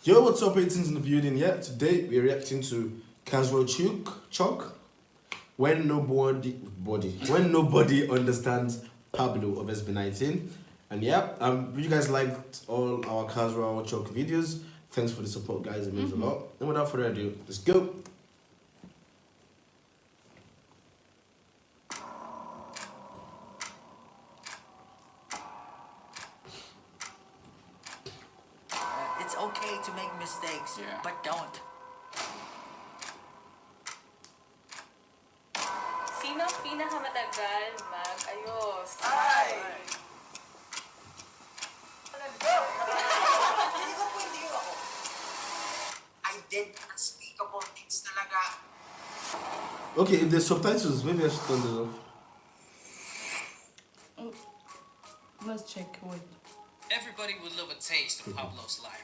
Yo, what's up, 18s in the building? Yeah, today we're reacting to Casual Chalk when nobody understands Pablo of SB19. And yeah, you guys liked all our Casual Chalk videos. Thanks for the support, guys. It means a lot. And without further ado, let's go. It's okay to make mistakes, but don't. Sino ang pinakamatagal mag-ayos? Let's go! Hindi ko pwede yun ako. I did unspeakable things talaga. Okay, if there's subtitles, maybe I should turn this off. Let's check. Wait. Everybody would love a taste of Pablo's life,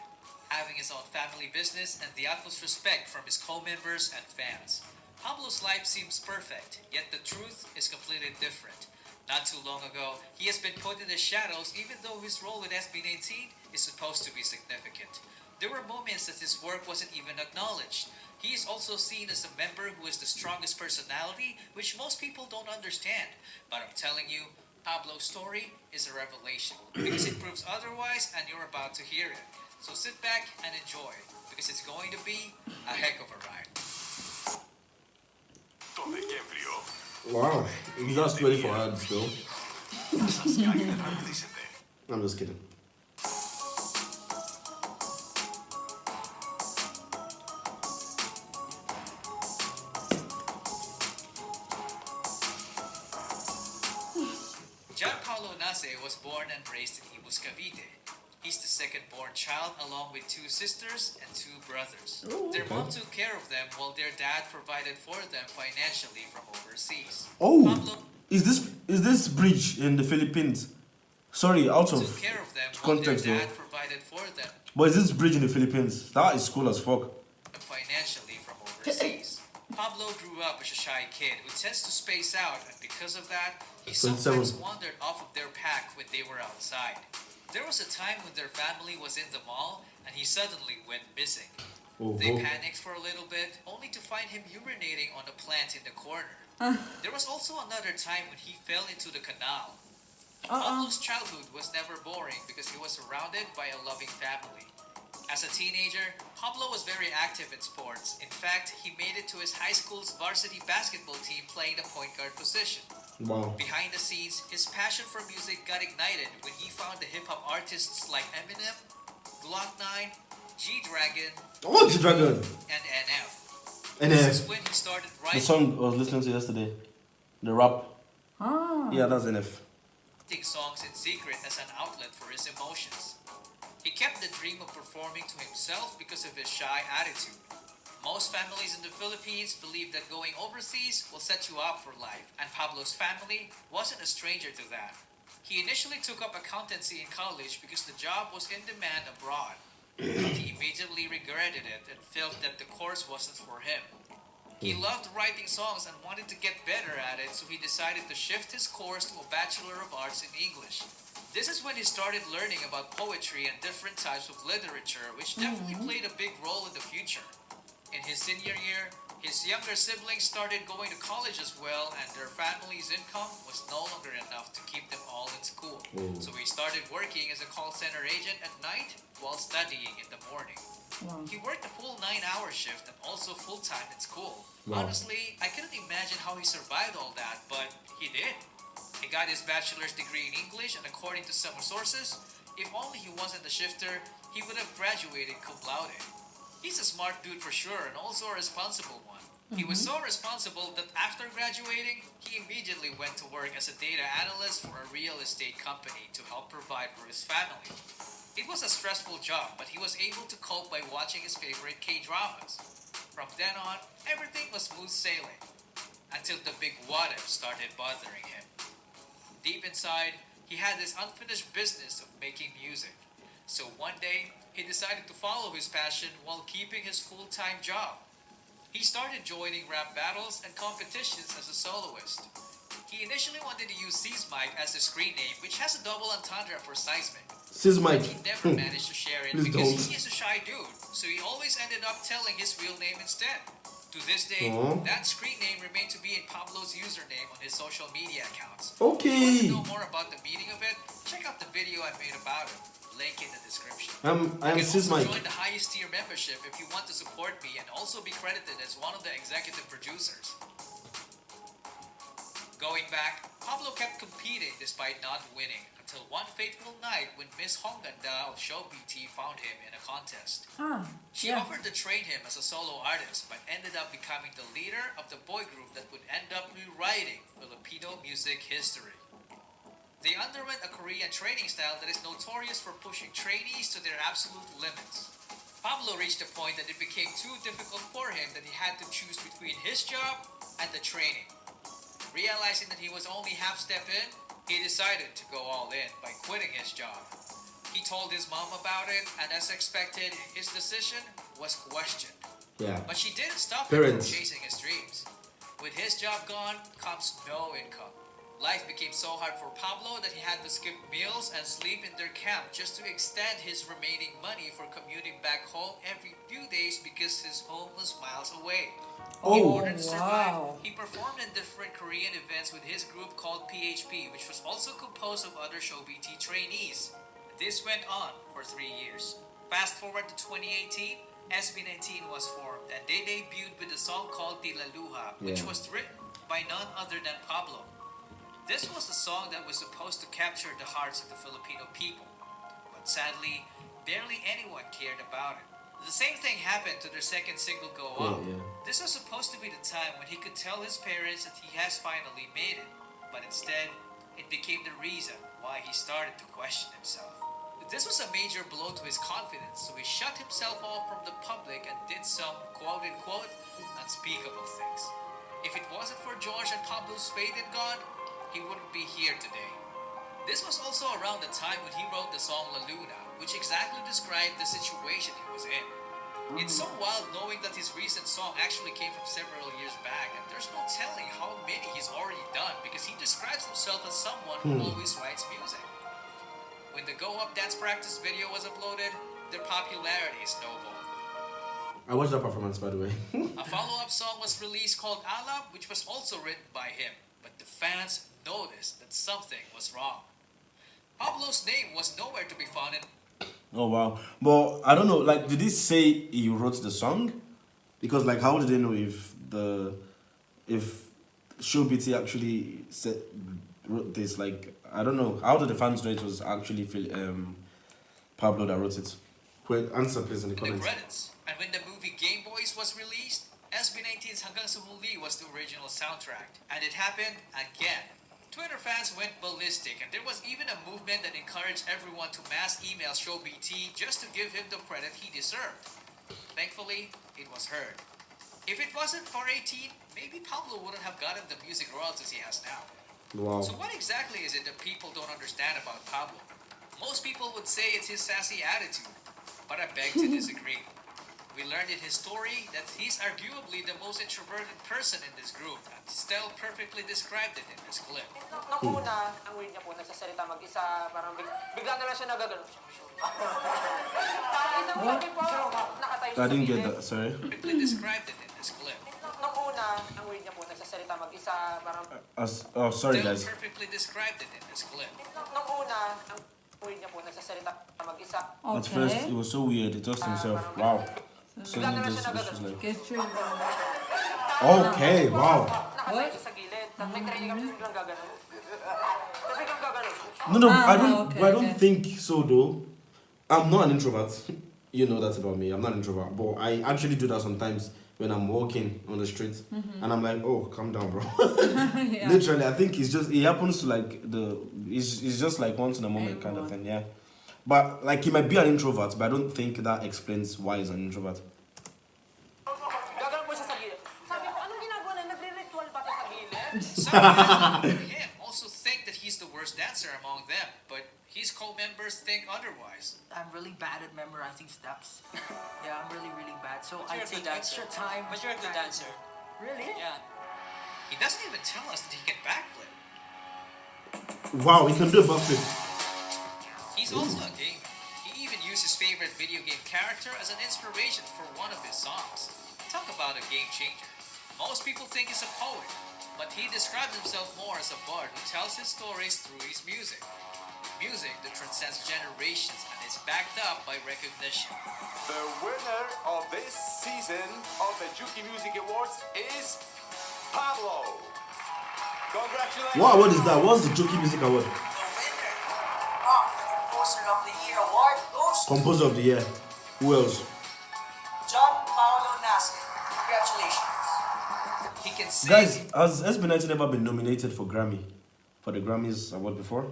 having his own family business and the utmost respect from his co-members and fans. Pablo's life seems perfect, yet the truth is completely different. Not too long ago, he has been put in the shadows even though his role with SB19 is supposed to be significant. There were moments that his work wasn't even acknowledged. He is also seen as a member who is the strongest personality, which most people don't understand. But I'm telling you, Pablo's story is a revelation because it proves otherwise, and you're about to hear it. So sit back and enjoy because it's going to be a heck of a ride. Wow, you just ready for ads though. I'm just kidding. Giancarlo Nase was born and raised in Imus, Cavite. He's the second-born child along with two sisters and two brothers. Their mom took care of them while their dad provided for them financially from overseas. Oh, Pablo is this bridge in the Philippines? Sorry, out of took care of them while their context though. dad provided for them But is this bridge in the Philippines? That is cool as fuck. financially from overseas. Pablo grew up as a shy kid who tends to space out, and because of that, he 27. sometimes wandered off of their pack when they were outside. There was a time when their family was in the mall and he suddenly went missing. They panicked for a little bit, only to find him urinating on a plant in the corner. There was also another time when he fell into the canal. Pablo's childhood was never boring because he was surrounded by a loving family. As a teenager, Pablo was very active in sports. In fact, he made it to his high school's varsity basketball team playing the point guard position. Wow. Behind the scenes, his passion for music got ignited when he found the hip-hop artists like Eminem, Glock 9, G-Dragon, Oh, G-Dragon. and NF. And This is when he started the writing song I was listening to yesterday, the rap. Yeah, that's NF. songs in secret as an outlet for his emotions. He kept the dream of performing to himself because of his shy attitude. Most families in the Philippines believe that going overseas will set you up for life, and Pablo's family wasn't a stranger to that. He initially took up accountancy in college because the job was in demand abroad. But he immediately regretted it and felt that the course wasn't for him. He loved writing songs and wanted to get better at it, so he decided to shift his course to a Bachelor of Arts in English. This is when he started learning about poetry and different types of literature, which definitely played a big role in the future. In his senior year, his younger siblings started going to college as well, and their family's income was no longer enough to keep them all in school. So he started working as a call center agent at night while studying in the morning. He worked a full 9-hour shift and also full-time in school. Honestly, I couldn't imagine how he survived all that, but he did. He got his bachelor's degree in English, and according to some sources, if only he wasn't a shifter, he would have graduated cum laude. He's a smart dude for sure, and also a responsible one. He was so responsible that after graduating, he immediately went to work as a data analyst for a real estate company to help provide for his family. It was a stressful job, but he was able to cope by watching his favorite K-dramas. From then on, everything was smooth sailing, until the big what if started bothering him. Deep inside, he had this unfinished business of making music. So one day, he decided to follow his passion while keeping his full-time job. He started joining rap battles and competitions as a soloist. He initially wanted to use Seismic as his screen name, which has a double entendre for seismic. Sis but Mike. he never managed to share it Please because don't. he is a shy dude, so he always ended up telling his real name instead. To this day, Aw. that screen name remained to be in Pablo's username on his social media accounts. If you want to Okay. know more about the meaning of it, check out the video I made about it. Link in the description. I am You can Sis also Mike. join the highest tier membership if you want to support me and also be credited as one of the executive producers. Going back, Pablo kept competing despite not winning until one fateful night when Miss Honganda of Show BT found him in a contest. She yeah. offered to train him as a solo artist but ended up becoming the leader of the boy group that would end up rewriting Filipino music history. They underwent a Korean training style that is notorious for pushing trainees to their absolute limits. Pablo reached a point that it became too difficult for him that he had to choose between his job and the training. Realizing that he was only half step in, he decided to go all in by quitting his job. He told his mom about it, and as expected, his decision was questioned. Yeah. But she didn't stop him from Parents. chasing his dreams. With his job gone comes no income. Life became so hard for Pablo that he had to skip meals and sleep in their camp just to extend his remaining money for commuting back home every few days because his home was miles away. In Oh. order to survive, wow. he performed in different Korean events with his group called PHP, which was also composed of other Show BT trainees. This went on for 3 years. Fast forward to 2018, SB19 was formed, and they debuted with a song called Tila Luha, which Yeah. was written by none other than Pablo. This was a song that was supposed to capture the hearts of the Filipino people, but sadly, barely anyone cared about it. The same thing happened to their second single, Go Up. Yeah. This was supposed to be the time when he could tell his parents that he has finally made it, but instead, it became the reason why he started to question himself. This was a major blow to his confidence, so he shut himself off from the public and did some quote-unquote unspeakable things. If it wasn't for George and Pablo's faith in God, he wouldn't be here today. This was also around the time when he wrote the song La Luna, which exactly described the situation he was in. It's so wild knowing that his recent song actually came from several years back, and there's no telling how many he's already done because he describes himself as someone who always writes music. When the Go Up Dance Practice video was uploaded, their popularity snowballed. I watched that performance, by the way. A follow-up song was released called Alab, which was also written by him, but the fans noticed that something was wrong. Pablo's name was nowhere to be found in. Oh wow. But I don't know, like did he say he wrote the song? Because like how did they know if Show BT actually wrote this? Like I don't know. How did the fans know it was actually Pablo that wrote it? Wait, answer please in the The comments. credits. And when the movie Game Boys was released, SB19's Hanggang Sa Muli was the original soundtrack. And it happened again. Twitter fans went ballistic, and there was even a movement that encouraged everyone to mass email Show BT just to give him the credit he deserved. Thankfully, it was heard. If it wasn't for 18, maybe Pablo wouldn't have gotten the music royalties he has now. Wow. So what exactly is it that people don't understand about Pablo? Most people would say it's his sassy attitude, but I beg to disagree. We learned in his story that he's arguably the most introverted person in this group, and Stell perfectly described it in this clip. Nung una, ang weird niya po, nagsasalita mag-isa, parang bigla na lang siya nagagano. Isang sabi po, nakatayo I siya sa didn't get gilid. that, sorry. Perfectly described it in this clip. Nung una, ang weird niya po, nagsasalita mag-isa, parang Oh sorry Stell guys. perfectly described it in this clip. nung una, ang weird niya po, nagsasalita mag-isa. At first it was so weird, he tossed himself. Wow. Bigla na lang This siya was just nagagano. like Get your okay, wow. Nakatayo siya sa gilid, tapos may training kami, biglang gagano. Tapos biglang gagano. No, Ah, I don't okay. think so though. I'm not an introvert. You know that about me. I'm not an introvert, but I actually do that sometimes when I'm walking on the street, and I'm like, oh, calm down, bro. yeah. Literally, I think it happens to like it's just like once in a moment kind of thing, yeah. But like he might be an introvert, but I don't think that explains why he's an introvert. Gagano po siya sa gilid. Sabi ko, anong ginagawa na? Nagre-ritual pa to sa gilid? Some fans like him also think that he's the worst dancer among them, but his co-members think otherwise. I'm really bad at memorizing steps. Yeah, I'm really, really bad. So I you're a take good dancer. extra time. But you're a good dancer. Really? Yeah. He doesn't even tell us that he can backflip. Wow, he can do a backflip. He's also a gamer. He even used his favorite video game character as an inspiration for one of his songs. Talk about a game changer. Most people think he's a poet, but he describes himself more as a bard who tells his stories through his music. Music that transcends generations and is backed up by recognition. The winner of this season of the Juki Music Awards is Pablo. Congratulations. What award is that? What's the Jockey Music Award? The winner of the Composer of the Year award goes to Composer of the Year. Who else? John Paolo Nasser. Congratulations. He can sing, Guys, has SB19 ever been nominated for Grammy? For the Grammys award before?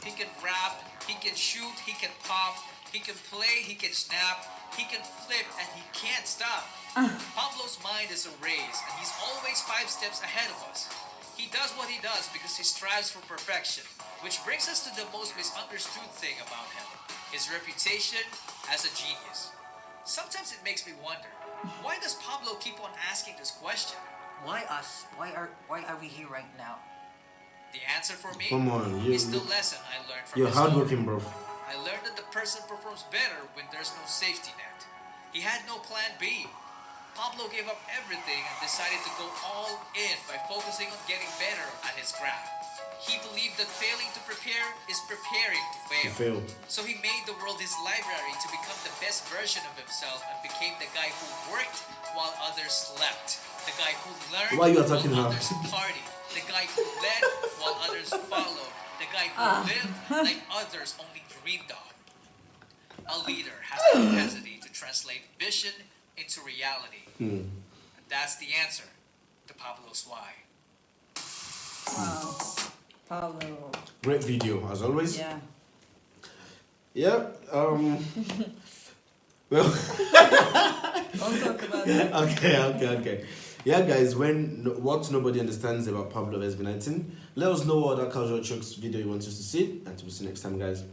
he can rap, he can shoot, he can pop, he can play, he can snap, he can flip, and he can't stop. Pablo's mind is a race, and he's always 5 steps ahead of us. He does what he does because he strives for perfection, which brings us to the most misunderstood thing about him, his reputation as a genius. Sometimes it makes me wonder, why does Pablo keep on asking this question? Why us? Why are we here right now? The answer for me Come on, is the lesson I learned from you're his story. hardworking, bro. I learned that the person performs better when there's no safety net. He had no plan B. Pablo gave up everything and decided to go all in by focusing on getting better at his craft. He believed that failing to prepare is preparing to fail. Fail. So he made the world his library to become the best version of himself and became the guy who worked while others slept. The guy who learned Why are you attacking while her? others partied. The guy who led while others followed. The guy who lived like others only dreamed of. A leader has the capacity to translate vision into reality. And that's the answer to Pablo's why. Wow. Pablo. Great video, as always. Yeah. Yeah, well, Don't talk about that. okay. Yeah, guys, what nobody understands about Pablo of SB19, let us know what other casual jokes video you want us to see, and we'll see you next time, guys.